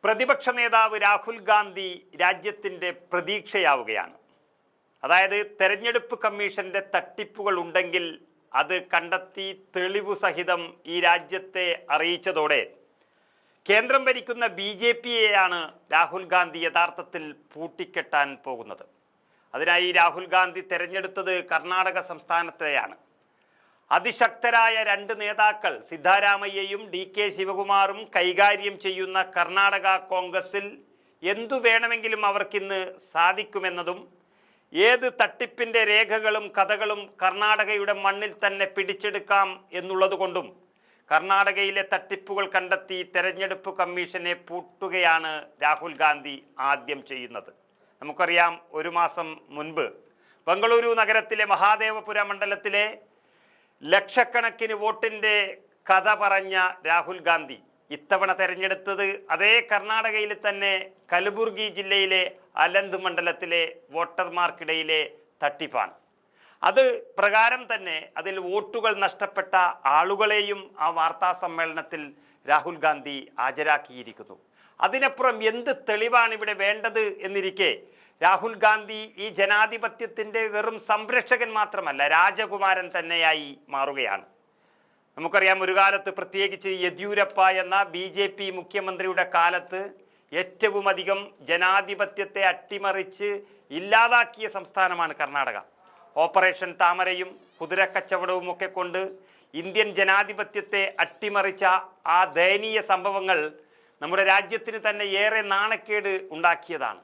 പ്രതിപക്ഷ നേതാവ് രാഹുൽ ഗാന്ധി രാജ്യത്തിൻ്റെ പ്രതീക്ഷയാവുകയാണ്. അതായത് തെരഞ്ഞെടുപ്പ് കമ്മീഷന്റെ തട്ടിപ്പുകൾ ഉണ്ടെങ്കിൽ അത് കണ്ടെത്തി തെളിവു സഹിതം ഈ രാജ്യത്തെ അറിയിച്ചതോടെ കേന്ദ്രം ഭരിക്കുന്ന BJPയെയാണ് രാഹുൽ ഗാന്ധി യഥാർത്ഥത്തിൽ പൂട്ടിക്കെട്ടാൻ പോകുന്നത്. അതിനായി രാഹുൽ ഗാന്ധി തെരഞ്ഞെടുത്തത് കർണാടക സംസ്ഥാനത്തെയാണ്. അതിശക്തരായ രണ്ട് നേതാക്കൾ സിദ്ധാരാമയ്യയും DK ശിവകുമാറും കൈകാര്യം ചെയ്യുന്ന കർണാടക കോൺഗ്രസിൽ എന്തു വേണമെങ്കിലും അവർക്കിന്ന് സാധിക്കുമെന്നതും ഏത് തട്ടിപ്പിൻ്റെ രേഖകളും കഥകളും കർണാടകയുടെ മണ്ണിൽ തന്നെ പിടിച്ചെടുക്കാം എന്നുള്ളതുകൊണ്ടും കർണാടകയിലെ തട്ടിപ്പുകൾ കണ്ടെത്തി തെരഞ്ഞെടുപ്പ് കമ്മീഷനെ പൂട്ടുകയാണ് രാഹുൽ ഗാന്ധി ആദ്യം ചെയ്യുന്നത്. നമുക്കറിയാം, ഒരു മാസം മുൻപ് ബംഗളൂരു നഗരത്തിലെ മഹാദേവപുര മണ്ഡലത്തിലെ ലക്ഷക്കണക്കിന് വോട്ടിൻ്റെ കഥ പറഞ്ഞ രാഹുൽ ഗാന്ധി ഇത്തവണ തെരഞ്ഞെടുത്തത് അതേ കർണാടകയിൽ തന്നെ കലബുർഗി ജില്ലയിലെ അലന്ത് മണ്ഡലത്തിലെ വോട്ടർമാർക്കിടയിലെ തട്ടിപ്പാണ്. അത് പ്രകാരം തന്നെ അതിൽ വോട്ടുകൾ നഷ്ടപ്പെട്ട ആളുകളെയും ആ വാർത്താ സമ്മേളനത്തിൽ രാഹുൽ ഗാന്ധി ഹാജരാക്കിയിരിക്കുന്നു. അതിനപ്പുറം എന്ത് തെളിവാണ് ഇവിടെ വേണ്ടത് എന്നിരിക്കെ രാഹുൽ ഗാന്ധി ഈ ജനാധിപത്യത്തിൻ്റെ വെറും സംരക്ഷകൻ മാത്രമല്ല, രാജകുമാരൻ തന്നെയായി മാറുകയാണ്. നമുക്കറിയാം, ഒരു കാലത്ത് പ്രത്യേകിച്ച് യെദ്യൂരപ്പ എന്ന BJP മുഖ്യമന്ത്രിയുടെ കാലത്ത് ഏറ്റവും അധികം ജനാധിപത്യത്തെ അട്ടിമറിച്ച് ഇല്ലാതാക്കിയ സംസ്ഥാനമാണ് കർണാടക. ഓപ്പറേഷൻ താമരയും കുതിരക്കച്ചവടവും ഒക്കെ കൊണ്ട് ഇന്ത്യൻ ജനാധിപത്യത്തെ അട്ടിമറിച്ച ആ ദയനീയ സംഭവങ്ങൾ നമ്മുടെ രാജ്യത്തിന് തന്നെ ഏറെ നാണക്കേട് ഉണ്ടാക്കിയതാണ്.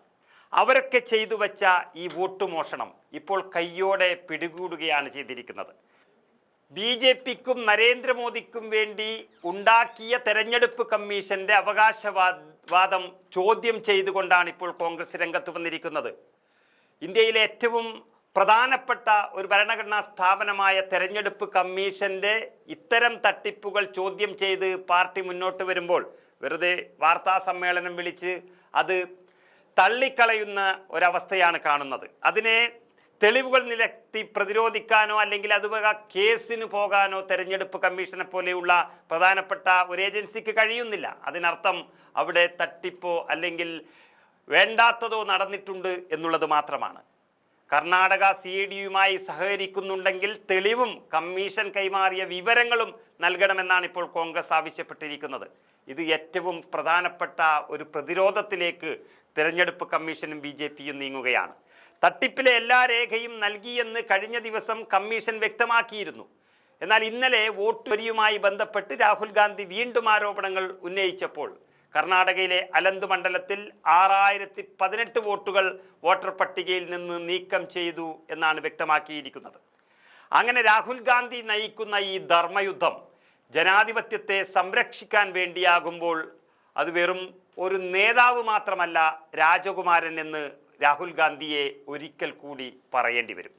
അവരൊക്കെ ചെയ്തു വച്ച ഈ വോട്ട് മോഷണം ഇപ്പോൾ കയ്യോടെ പിടികൂടുകയാണ് ചെയ്തിരിക്കുന്നത്. BJPക്കും നരേന്ദ്രമോദിക്കും വേണ്ടി ഉണ്ടാക്കിയ തെരഞ്ഞെടുപ്പ് കമ്മീഷന്റെ അവകാശവാദം ചോദ്യം ചെയ്തുകൊണ്ടാണ് ഇപ്പോൾ കോൺഗ്രസ് രംഗത്ത് വന്നിരിക്കുന്നത്. ഇന്ത്യയിലെ ഏറ്റവും പ്രധാനപ്പെട്ട ഒരു ഭരണഘടനാ സ്ഥാപനമായ തെരഞ്ഞെടുപ്പ് കമ്മീഷന്റെ ഇത്തരം തട്ടിപ്പുകൾ ചോദ്യം ചെയ്ത് പാർട്ടി മുന്നോട്ട് വരുമ്പോൾ വെറുതെ വാർത്താ സമ്മേളനം വിളിച്ച് അത് തള്ളിക്കളയുന്ന ഒരവസ്ഥയാണ് കാണുന്നത്. അതിനെ തെളിവുകൾ നിരത്തി പ്രതിരോധിക്കാനോ അല്ലെങ്കിൽ അതുവക കേസിന് പോകാനോ തെരഞ്ഞെടുപ്പ് കമ്മീഷനെ പോലെയുള്ള പ്രധാനപ്പെട്ട ഒരു ഏജൻസിക്ക് കഴിയുന്നില്ല. അതിനർത്ഥം അവിടെ തട്ടിപ്പോ അല്ലെങ്കിൽ വേണ്ടാത്തതോ നടന്നിട്ടുണ്ട് എന്നുള്ളത് മാത്രമാണ്. കർണാടക CIDയുമായി സഹകരിക്കുന്നുണ്ടെങ്കിൽ തെളിവും കമ്മീഷൻ കൈമാറിയ വിവരങ്ങളും നൽകണമെന്നാണ് ഇപ്പോൾ കോൺഗ്രസ് ആവശ്യപ്പെട്ടിരിക്കുന്നത്. ഇത് ഏറ്റവും പ്രധാനപ്പെട്ട ഒരു പ്രതിരോധത്തിലേക്ക് തെരഞ്ഞെടുപ്പ് കമ്മീഷനും BJPയും നീങ്ങുകയാണ്. തട്ടിപ്പിലെ എല്ലാ രേഖയും നൽകിയെന്ന് കഴിഞ്ഞ ദിവസം കമ്മീഷൻ വ്യക്തമാക്കിയിരുന്നു. എന്നാൽ ഇന്നലെ വോട്ട് വരിയുമായി ബന്ധപ്പെട്ട് രാഹുൽ ഗാന്ധി വീണ്ടും ആരോപണങ്ങൾ ഉന്നയിച്ചപ്പോൾ കർണാടകയിലെ അലന്ത് മണ്ഡലത്തിൽ 6018 വോട്ടുകൾ വോട്ടർ പട്ടികയിൽ നിന്ന് നീക്കം ചെയ്തു എന്നാണ് വ്യക്തമാക്കിയിരിക്കുന്നത്. അങ്ങനെ രാഹുൽ ഗാന്ധി നയിക്കുന്ന ഈ ധർമ്മയുദ്ധം ജനാധിപത്യത്തെ സംരക്ഷിക്കാൻ വേണ്ടിയാകുമ്പോൾ അത് വെറും ഒരു നേതാവ് മാത്രമല്ല, രാജകുമാരൻ എന്ന് രാഹുൽ ഗാന്ധിയെ ഒരിക്കൽ കൂടി പറയേണ്ടി വരും.